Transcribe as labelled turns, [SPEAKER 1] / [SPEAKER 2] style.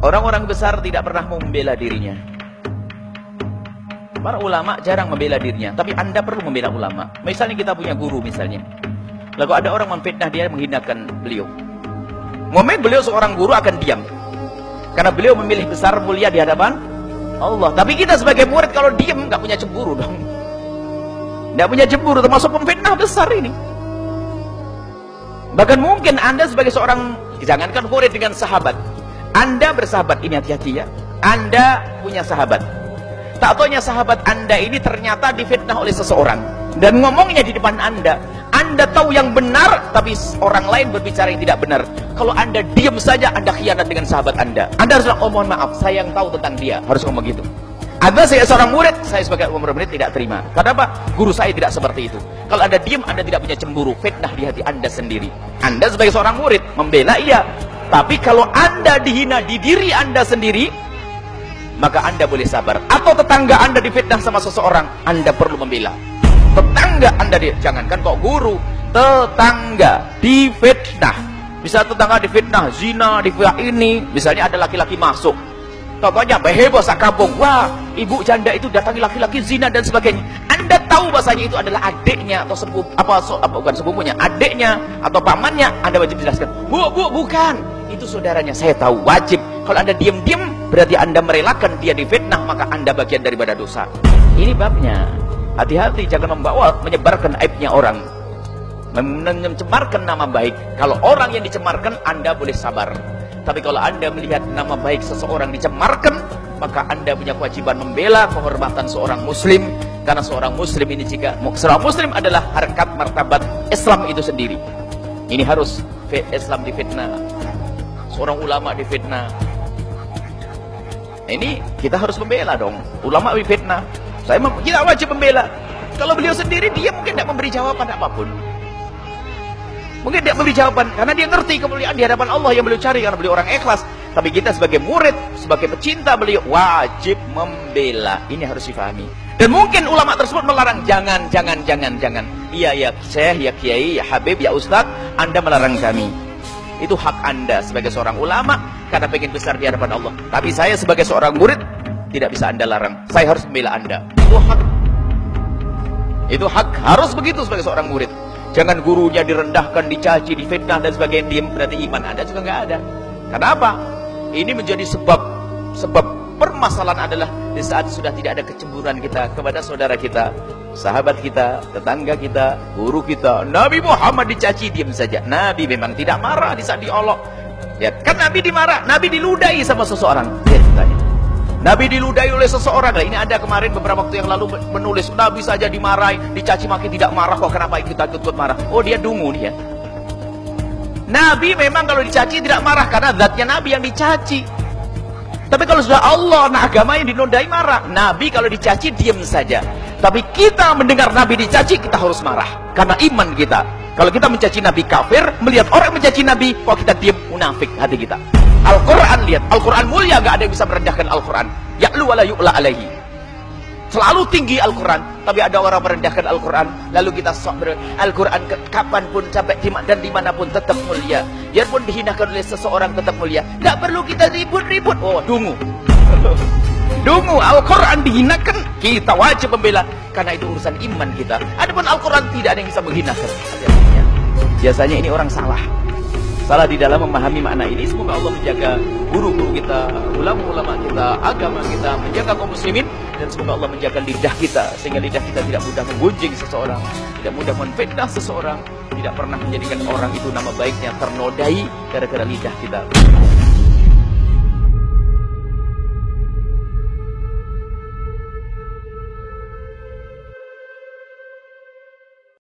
[SPEAKER 1] Orang-orang besar tidak pernah membela dirinya. Para ulama jarang membela dirinya, tapi Anda perlu membela ulama. Misalnya kita punya guru misalnya. Lalu ada orang memfitnah dia, menghinakan beliau. Momen beliau seorang guru akan diam. Karena beliau memilih besar mulia di hadapan Allah. Tapi kita sebagai murid kalau diam nggak punya cemburu dong. Nggak punya cemburu, termasuk pemfitnah besar ini. Bahkan mungkin Anda sebagai seorang, jangankan murid dengan sahabat. Anda bersahabat, ini hati-hati ya. Anda punya sahabat. Tak taunya sahabat Anda ini ternyata difitnah oleh seseorang. Dan ngomongnya di depan Anda. Anda tahu yang benar, tapi orang lain berbicara yang tidak benar. Kalau Anda diam saja, Anda khianat dengan sahabat Anda. Anda harus bilang, oh mohon maaf, saya yang tahu tentang dia. Harus ngomong gitu. Anda saya seorang murid, saya sebagai murid tidak terima. Kenapa? Guru saya tidak seperti itu. Kalau Anda diam, Anda tidak punya cemburu. Fitnah di hati Anda sendiri. Anda sebagai seorang murid, membela iya. Tapi kalau Anda dihina di diri Anda sendiri, maka Anda boleh sabar. Atau tetangga Anda difitnah sama seseorang, Anda perlu membela. Tetangga Anda, jangankan kok guru, tetangga difitnah. Bisa tetangga difitnah, zina, difitnah ini. Misalnya ada laki-laki masuk. Contohnya, heboh sak kampung. Wah, ibu janda itu datangi laki-laki zina dan sebagainya. Anda tahu bahasanya itu adalah adiknya atau bukan sepupunya, adiknya atau pamannya. Anda wajib jelaskan. Bu, bukan. Itu saudaranya. Saya tahu, wajib. Kalau Anda diam-diam, berarti Anda merelakan dia difitnah, maka Anda bagian daripada dosa. Ini babnya. Hati-hati, jangan menyebarkan aibnya orang, mencemarkan nama baik. Kalau orang yang dicemarkan, Anda boleh sabar. Tapi kalau Anda melihat nama baik seseorang dicemarkan, maka Anda punya kewajiban membela kehormatan seorang muslim. Karena seorang muslim ini, jika seorang muslim adalah harkat martabat Islam itu sendiri. Ini harus Islam difitnah, seorang ulama difitnah. Ini kita harus membela dong. Ulama difitnah, kita wajib membela. Kalau beliau sendiri, dia mungkin tidak memberi jawaban apapun. Mungkin tidak memberi jawaban, karena dia ngerti kemuliaan di hadapan Allah yang beliau cari, karena beliau orang ikhlas. Tapi kita sebagai murid, sebagai pecinta beliau, wajib membela. Ini harus difahami. Dan mungkin ulama tersebut melarang, jangan. Iya, Syekh, ya Kiai, ya Habib, ya Ustadz, Anda melarang kami. Itu hak Anda sebagai seorang ulama, karena pengen besar di hadapan Allah. Tapi saya sebagai seorang murid, tidak bisa Anda larang. Saya harus membela Anda. Itu hak. Itu hak, harus begitu sebagai seorang murid. Jangan gurunya direndahkan, dicaci, difitnah dan sebagainya, diam, berarti iman Anda juga nggak ada. Kenapa? Ini menjadi sebab permasalahan adalah di saat sudah tidak ada kecemburuan kita kepada saudara kita, sahabat kita, tetangga kita, guru kita. Nabi Muhammad dicaci, diam saja. Nabi memang tidak marah di saat diolok. Lihat, kan Nabi dimarah, Nabi diludahi sama seseorang. Lihat ceritanya. Nabi diludahi oleh seseorang. Nah, ini Anda kemarin beberapa waktu yang lalu menulis, Nabi saja dimarahi, dicaci maki tidak marah, kok kenapa kita ikut marah? Oh, dia dungu dia. Nabi memang kalau dicaci tidak marah, karena zatnya Nabi yang dicaci. Tapi kalau sudah Allah, agama yang dinodai, marah. Nabi kalau dicaci, diam saja. Tapi kita mendengar Nabi dicaci, kita harus marah. Karena iman kita. Kalau kita mencaci Nabi kafir, melihat orang mencaci Nabi, kok kita diam, munafik hati kita. Al-Quran, lihat, Al-Quran mulia, gak ada yang bisa merendahkan Al-Quran. Ya'lu wa la yu'la alaihi. Selalu tinggi Al-Quran, tapi ada orang merendahkan Al-Quran. Lalu kita Al-Quran kapanpun, sampai dan dimanapun tetap mulia. Biarpun dihinakan oleh seseorang tetap mulia. Gak perlu kita ribut-ribut. Oh, dungu. Dungu, Al-Quran dihinakan, kita wajib membela. Karena itu urusan iman kita. Adapun Al-Quran tidak ada yang bisa menghinakan. Biasanya ini orang salah di dalam memahami makna ini. Semoga Allah menjaga guru-guru kita, ulama-ulama kita, agama kita, menjaga kaum muslimin, dan semoga Allah menjaga lidah kita, sehingga lidah kita tidak mudah menggunjing seseorang, tidak mudah menfitnah seseorang, tidak pernah menjadikan orang itu nama baiknya ternodai gara-gara lidah kita.